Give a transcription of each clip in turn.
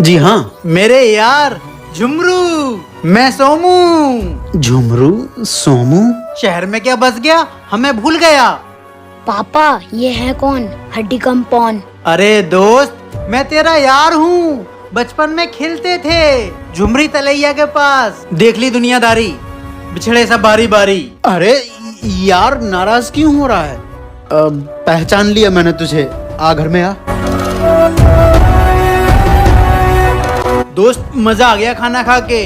जी हाँ। मेरे यार झुमरू, मैं सोमू। झुमरू सोमू? शहर में क्या बस गया, हमें भूल गया। पापा ये है कौन? हड्डी कम पौन। अरे दोस्त, मैं तेरा यार हूँ, बचपन में खेलते थे झुमरी तलैया के पास। देख ली दुनियादारी, बिछड़े सब बारी बारी। अरे यार नाराज क्यों हो रहा है? पहचान लिया मैंने तुझे, आ घर में आ। दोस्त मजा आ गया खाना खा के।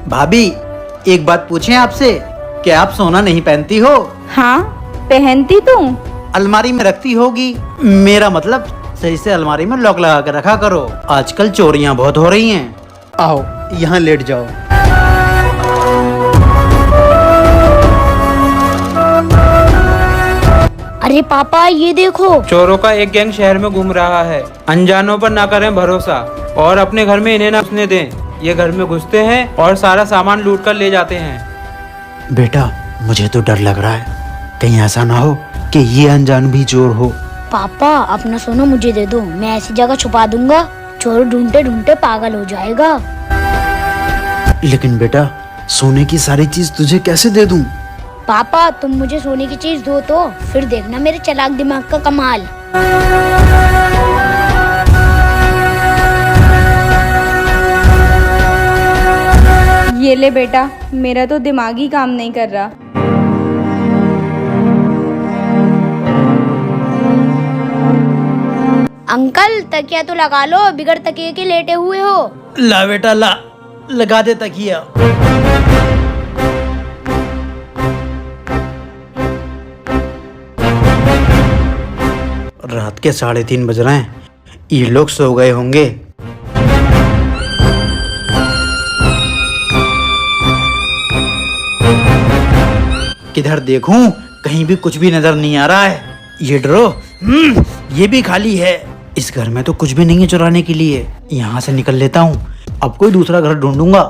भाभी एक बात पूछें आपसे, क्या आप सोना नहीं पहनती हो? हाँ पहनती तो। अलमारी में रखती होगी, मेरा मतलब सही से अलमारी में लॉक लगा कर रखा करो, आजकल चोरियां बहुत हो रही हैं। आओ यहाँ लेट जाओ। अरे पापा ये देखो। चोरों का एक गैंग शहर में घूम रहा है। अनजानों पर ना करें भरोसा और अपने घर में इन्हें ना घुसने दें। ये घर में घुसते हैं और सारा सामान लूट कर ले जाते हैं। बेटा मुझे तो डर लग रहा है, कहीं ऐसा ना हो कि ये अनजान भी चोर हो। पापा अपना सोना मुझे दे दो, मैं ऐसी जगह छुपा दूंगा, चोर ढूंढते ढूंढते पागल हो जाएगा। लेकिन बेटा सोने की सारी चीज तुझे कैसे दे दूं? पापा तुम मुझे सोने की चीज दो तो फिर देखना मेरे चालाक दिमाग का कमाल। ये ले बेटा, मेरा तो दिमाग ही काम नहीं कर रहा। अंकल तकिया तो लगा लो, बिगड़ तकिए के लेटे हुए हो। ला बेटा ला, लगा दे तकिया। रात के 3:30 बज रहे हैं, ये लोग सो गए होंगे। किधर देखूं, कहीं भी कुछ भी नजर नहीं आ रहा है। ये ड्रो ये भी खाली है। इस घर में तो कुछ भी नहीं है चुराने के लिए। यहाँ से निकल लेता हूँ, अब कोई दूसरा घर ढूंढूंगा।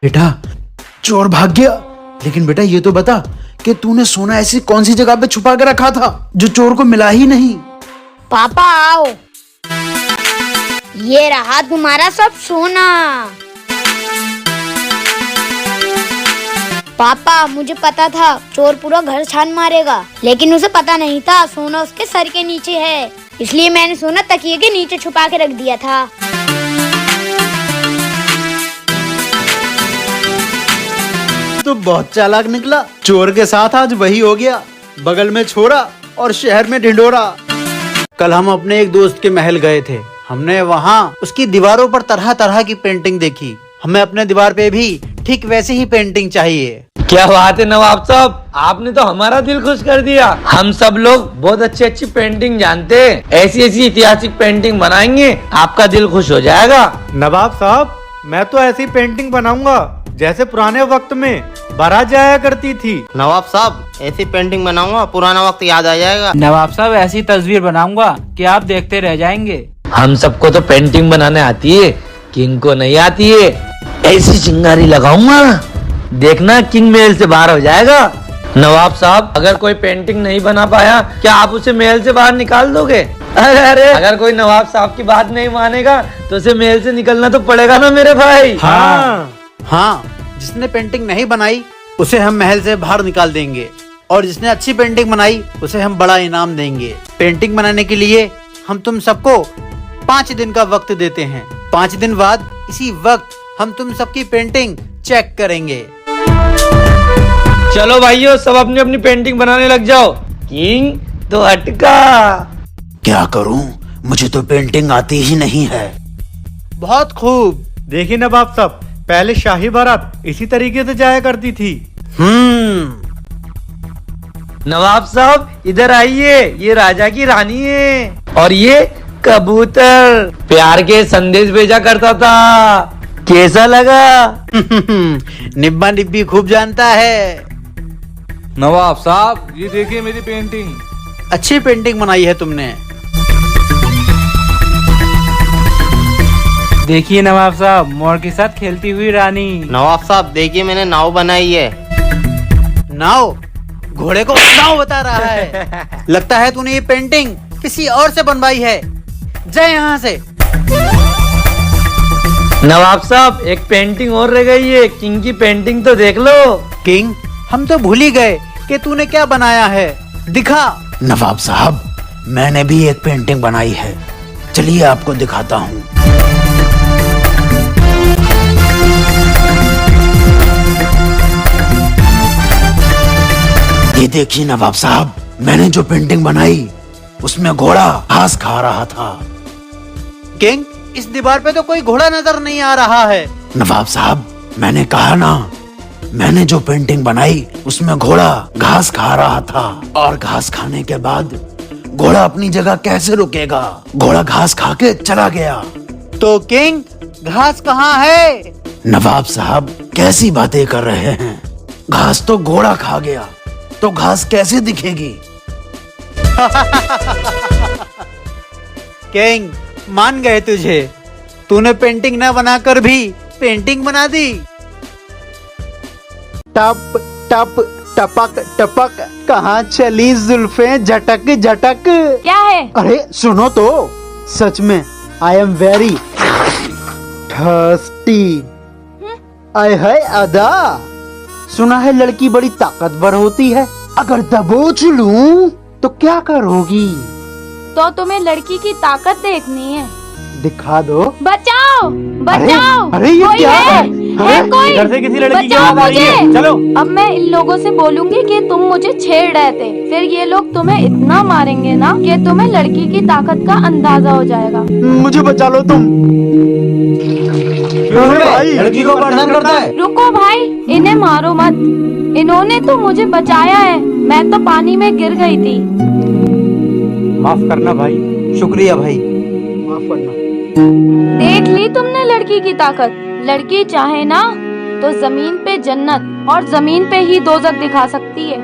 बेटा चोर भाग गया, लेकिन बेटा ये तो बता कि तूने सोना ऐसी कौन सी जगह पे छुपा के रखा था जो चोर को मिला ही नहीं? पापा आओ, ये रहा तुम्हारा सब सोना। पापा मुझे पता था चोर पूरा घर छान मारेगा, लेकिन उसे पता नहीं था सोना उसके सर के नीचे है, इसलिए मैंने सोना तकिए के नीचे छुपा के रख दिया था। तो बहुत चालाक निकला। चोर के साथ आज वही हो गया, बगल में छोरा और शहर में ढिंढोरा। कल हम अपने एक दोस्त के महल गए थे, हमने वहाँ उसकी दीवारों पर तरह तरह की पेंटिंग देखी। हमें अपने दीवार पे भी ठीक वैसी ही पेंटिंग चाहिए। क्या बात है नवाब साहब, आपने तो हमारा दिल खुश कर दिया। हम सब लोग बहुत अच्छी अच्छी पेंटिंग जानते हैं, ऐसी ऐसी ऐतिहासिक पेंटिंग बनाएंगे, आपका दिल खुश हो जाएगा। नवाब साहब मैं तो ऐसी पेंटिंग बनाऊंगा जैसे पुराने वक्त में बारात जाया करती थी। नवाब साहब ऐसी पेंटिंग बनाऊंगा, पुराना वक्त याद आ जाएगा। नवाब साहब ऐसी तस्वीर बनाऊंगा कि आप देखते रह जाएंगे। हम सबको तो पेंटिंग बनाने आती है, किंग को नहीं आती है। ऐसी चिंगारी लगाऊंगा, देखना किंग महल से बाहर हो जाएगा। नवाब साहब अगर कोई पेंटिंग नहीं बना पाया, क्या आप उसे महल से बाहर निकाल दोगे? अरे अगर कोई नवाब साहब की बात नहीं मानेगा तो उसे महल से निकलना तो पड़ेगा ना मेरे भाई। हाँ, जिसने पेंटिंग नहीं बनाई उसे हम महल से बाहर निकाल देंगे, और जिसने अच्छी पेंटिंग बनाई उसे हम बड़ा इनाम देंगे। पेंटिंग बनाने के लिए हम तुम सबको 5 दिन का वक्त देते हैं। 5 दिन बाद इसी वक्त हम तुम सबकी पेंटिंग चेक करेंगे। चलो भाइयों, सब अपनी अपनी पेंटिंग बनाने लग जाओ। किंग तो हटका। क्या करूं, मुझे तो पेंटिंग आती ही नहीं है। बहुत खूब। देखिए नवाब साहब, पहले शाही बारात इसी तरीके से जाया करती थी। नवाब साहब इधर आइए, ये राजा की रानी है और ये कबूतर प्यार के संदेश भेजा करता था। कैसा लगा? निब्बा निब्बी खूब जानता है। नवाब साहब ये देखिए मेरी पेंटिंग। अच्छी पेंटिंग बनाई है तुमने। देखिए नवाब साहब, मोर के साथ खेलती हुई रानी। नवाब साहब देखिए मैंने नाव बनाई है। नाव? घोड़े को नाव बता रहा है। लगता है तूने ये पेंटिंग किसी और से बनवाई है। जा यहाँ से। नवाब साहब एक पेंटिंग और रह गई है, किंग की पेंटिंग तो देख लो। किंग, हम तो भूल ही गए कि तूने क्या बनाया है। दिखा। नवाब साहब, मैंने भी एक पेंटिंग बनाई है, चलिए आपको दिखाता हूँ। ये देखिए नवाब साहब, मैंने जो पेंटिंग बनाई उसमें घोड़ा घास खा रहा था। किंग, इस दीवार पे तो कोई घोड़ा नजर नहीं आ रहा है। नवाब साहब, मैंने कहा ना, मैंने जो पेंटिंग बनाई उसमें घोड़ा घास खा रहा था, और घास खाने के बाद घोड़ा अपनी जगह कैसे रुकेगा? घोड़ा घास खा के चला गया। तो किंग, घास कहाँ है? नवाब साहब कैसी बातें कर रहे हैं? घास तो घोड़ा खा गया, तो घास कैसे दिखेगी? किंग, मान गए तुझे। तूने पेंटिंग न बनाकर भी पेंटिंग बना दी। टप टप टपक टपक, कहाँ चली जुल्फें झटक झटक। क्या है? अरे सुनो तो, सच में आई एम वेरी थर्स्टी। आय है अदा, सुना है लड़की बड़ी ताकतवर होती है। अगर दबोच लूं तो क्या करोगी? तो तुम्हें लड़की की ताकत देखनी है? दिखा दो। बचाओ बचाओ। अरे ये कोई क्या है? है कोई? इधर से किसी लड़की की बचाओ आवाज आ रही है। मुझे। चलो। अब मैं इन लोगों से बोलूंगी कि तुम मुझे छेड़ रहे थे, फिर ये लोग तुम्हें इतना मारेंगे ना कि तुम्हें लड़की की ताकत का अंदाजा हो जाएगा। मुझे बचा लो तुम। भाई, लड़की को परेशान करता है। रुको भाई, इन्हें मारो मत। इन्होंने तो मुझे बचाया है, मैं तो पानी में गिर गई थी। माफ करना भाई। शुक्रिया भाई, माफ करना। देख ली तुमने लड़की की ताकत? लड़की चाहे ना तो जमीन पे जन्नत और जमीन पे ही दोजख दिखा सकती है।